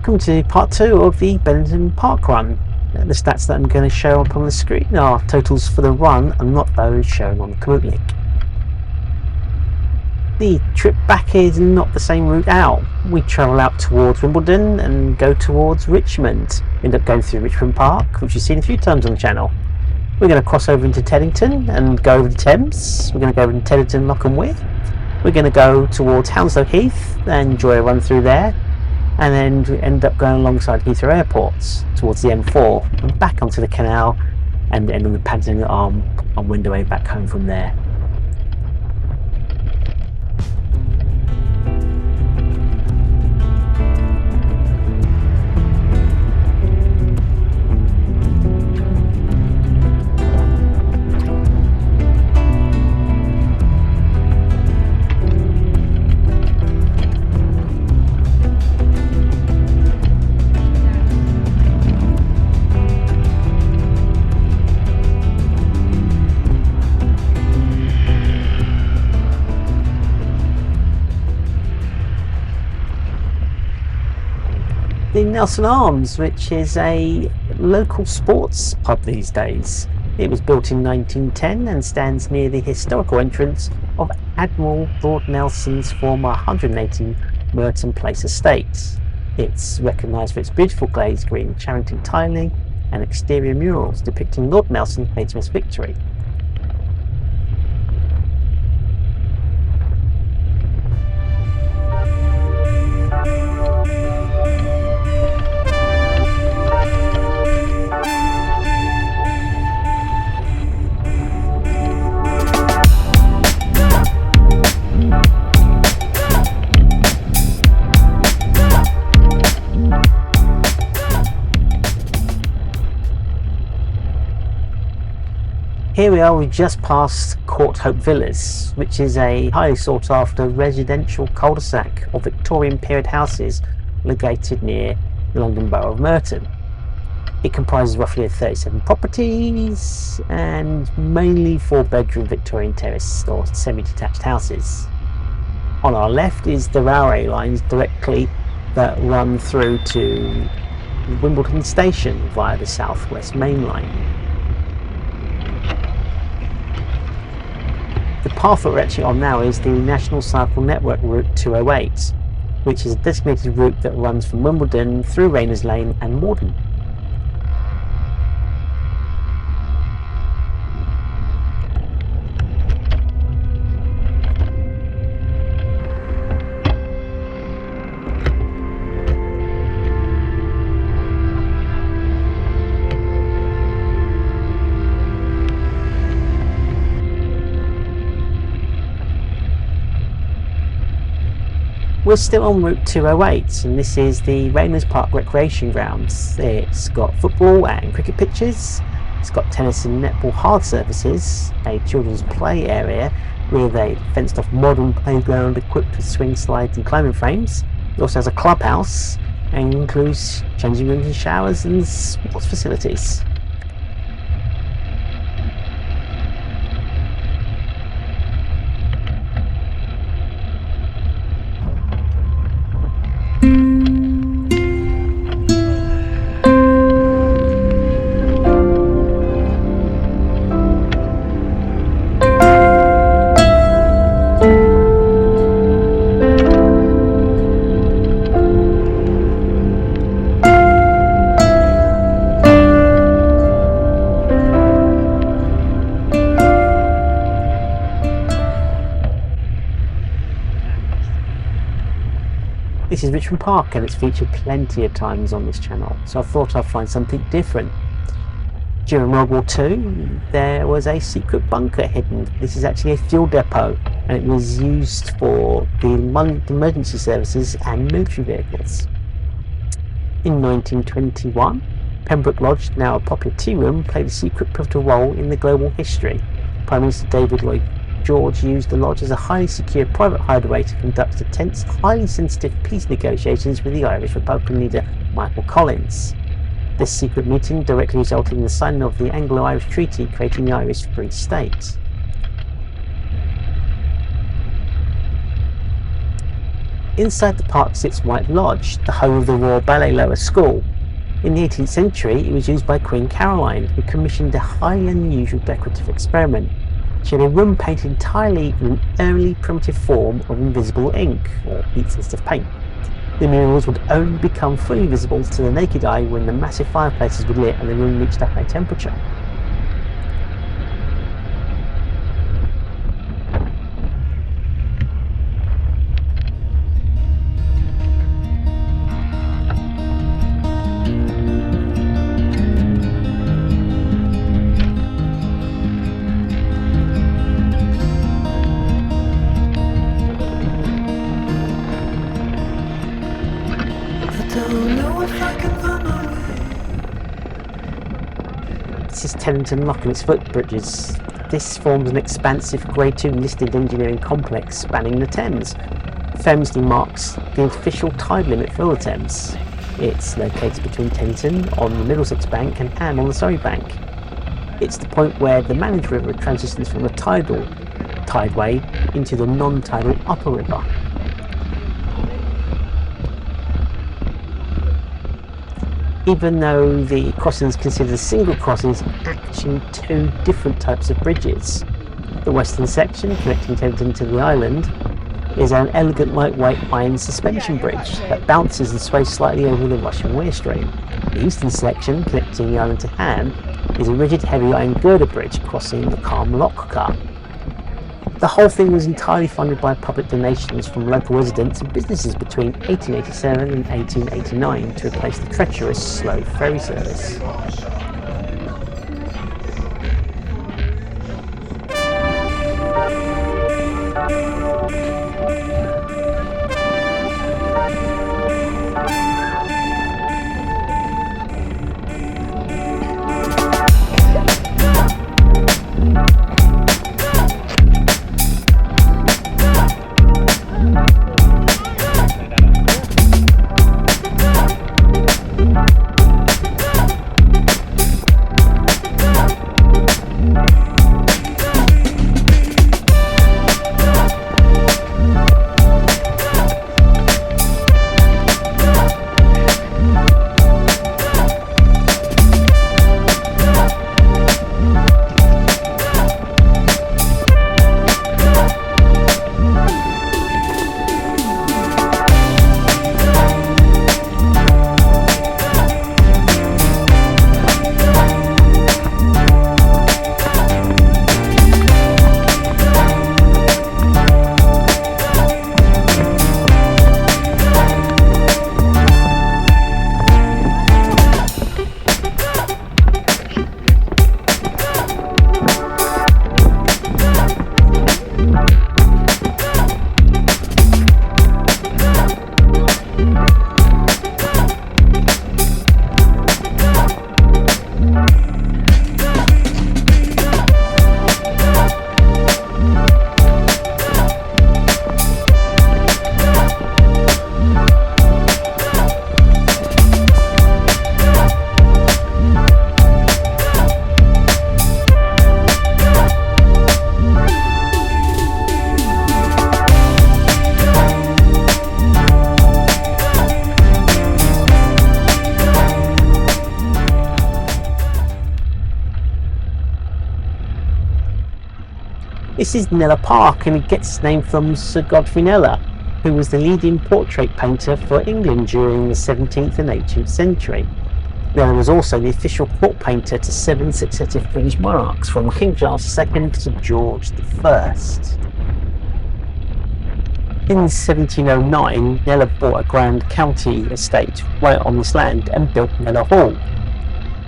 welcome to part 2 of the Beddington Park run. The stats that I'm going to show up on the screen are totals for the run and not those shown on the Komoot Link. The trip back is not the same route out. We travel out towards Wimbledon and go towards Richmond. We end up going through Richmond Park, which you've seen a few times on the channel. We're going to cross over into Teddington and go over the Thames. We're going to go over to Teddington, Lock and Weir. We're going to go towards Hounslow Heath and enjoy a run through there. And then we end up going alongside Heathrow Airport towards the M4 and back onto the canal and end on the Paddington Arm on Windaway back home from there. The Nelson Arms, which is a local sports pub these days. It was built in 1910 and stands near the historical entrance of Admiral Lord Nelson's former 180 Merton Place estate. It's recognised for its beautiful glazed green Charrington tiling and exterior murals depicting Lord Nelson's famous victory. Here we are, we've just passed Court Hope Villas, which is a highly sought after residential cul-de-sac of Victorian period houses located near the London Borough of Merton. It comprises roughly 37 properties and mainly 4-bedroom Victorian terrace or semi-detached houses. On our left is the railway lines directly that run through to Wimbledon Station via the South West Main Line. The path that we're actually on now is the National Cycle Network Route 208, which is a designated route that runs from Wimbledon through Rayners Lane and Morden. We're still on Route 208 and this is the Richmond Park recreation grounds. It's got football and cricket pitches, it's got tennis and netball hard surfaces, a children's play area with a fenced off modern playground equipped with swing slides and climbing frames. It also has a clubhouse and includes changing rooms and showers and sports facilities. This is Richmond Park and it's featured plenty of times on this channel, so I thought I'd find something different. During World War II there was a secret bunker hidden. This is actually a fuel depot and it was used for the emergency services and military vehicles. In 1921, Pembroke Lodge, now a popular tea room, played a secret pivotal role in the global history. Prime Minister David Lloyd George used the lodge as a highly secure private hideaway to conduct the tense, highly sensitive peace negotiations with the Irish Republican leader Michael Collins. This secret meeting directly resulted in the signing of the Anglo-Irish Treaty, creating the Irish Free State. Inside the park sits White Lodge, the home of the Royal Ballet Lower School. In the 18th century, it was used by Queen Caroline, who commissioned a highly unusual decorative experiment. She had a room painted entirely in an early primitive form of invisible ink, or heat-sensitive paint. The murals would only become fully visible to the naked eye when the massive fireplaces were lit and the room reached a high temperature. This is Teddington Lock and its footbridges. This forms an expansive Grade 2 listed engineering complex spanning the Thames. Famously marks the official tide limit for the Thames. It's located between Teddington on the Middlesex bank and Ham on the Surrey bank. It's the point where the managed river transitions from the tidal tideway into the non-tidal upper river. Even though the crossing is considered a single crossing, it's actually two different types of bridges. The western section, connecting Teddington to the island, is an elegant lightweight iron suspension bridge that bounces and sways slightly over the rushing weir stream. The eastern section, connecting the island to Ham, is a rigid heavy iron girder bridge crossing the Calm Lock Cut. The whole thing was entirely funded by public donations from local residents and businesses between 1887 and 1889 to replace the treacherous slow ferry service. This is Kneller Park, and it gets its name from Sir Godfrey Kneller, who was the leading portrait painter for England during the 17th and 18th century. Kneller was also the official court painter to 7 successive British monarchs, from King Charles II to George I. In 1709, Kneller bought a grand county estate right on this land and built Kneller Hall.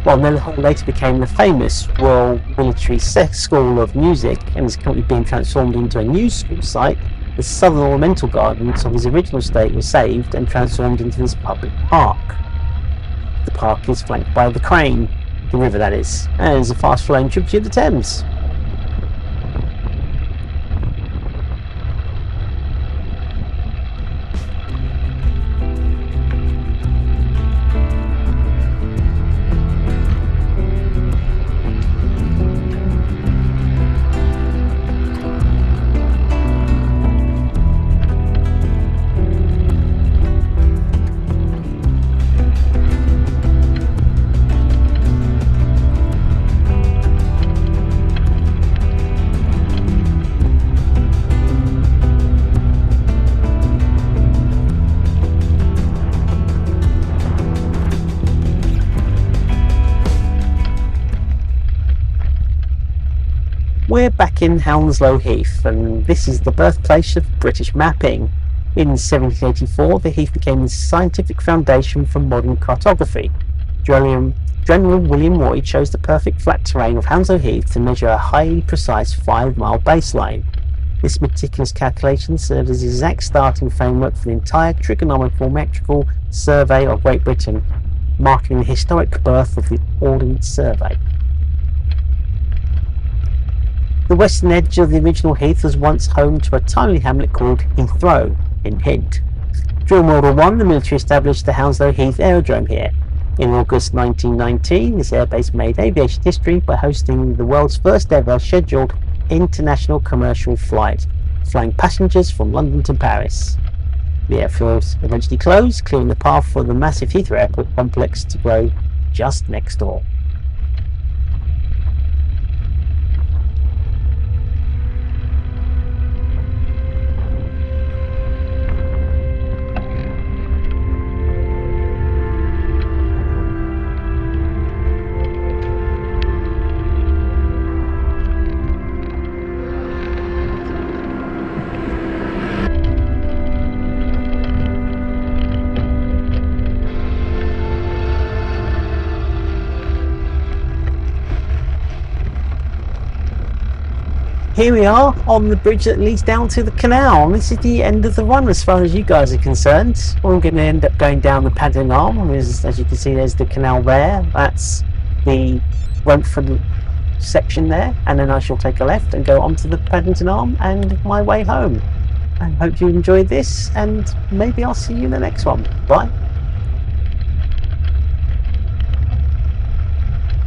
While Kneller Hall later became the famous Royal Military School of Music and is currently being transformed into a new school site, the southern ornamental gardens of his original estate were saved and transformed into this public park. The park is flanked by the Crane, the river that is, and is a fast-flowing tributary of the Thames. We're back in Hounslow Heath, and this is the birthplace of British mapping. In 1784, the heath became the scientific foundation for modern cartography. General William Roy chose the perfect flat terrain of Hounslow Heath to measure a highly precise 5-mile baseline. This meticulous calculation serves as the exact starting framework for the entire trigonometrical survey of Great Britain, marking the historic birth of the Ordnance Survey. The western edge of the original heath was once home to a tiny hamlet called Heathrow, in Hint. During World War I, the military established the Hounslow Heath Aerodrome here. In August 1919, this airbase made aviation history by hosting the world's first ever scheduled international commercial flight, flying passengers from London to Paris. The airfield eventually closed, clearing the path for the massive Heathrow Airport complex to grow just next door. Here we are on the bridge that leads down to the canal, and this is the end of the run as far as you guys are concerned. We're going to end up going down the Paddington Arm. As you can see, there's the canal there. That's the Brentford section there, and then I shall take a left and go onto the Paddington Arm and my way home. I hope you enjoyed this, and maybe I'll see you in the next one. Bye.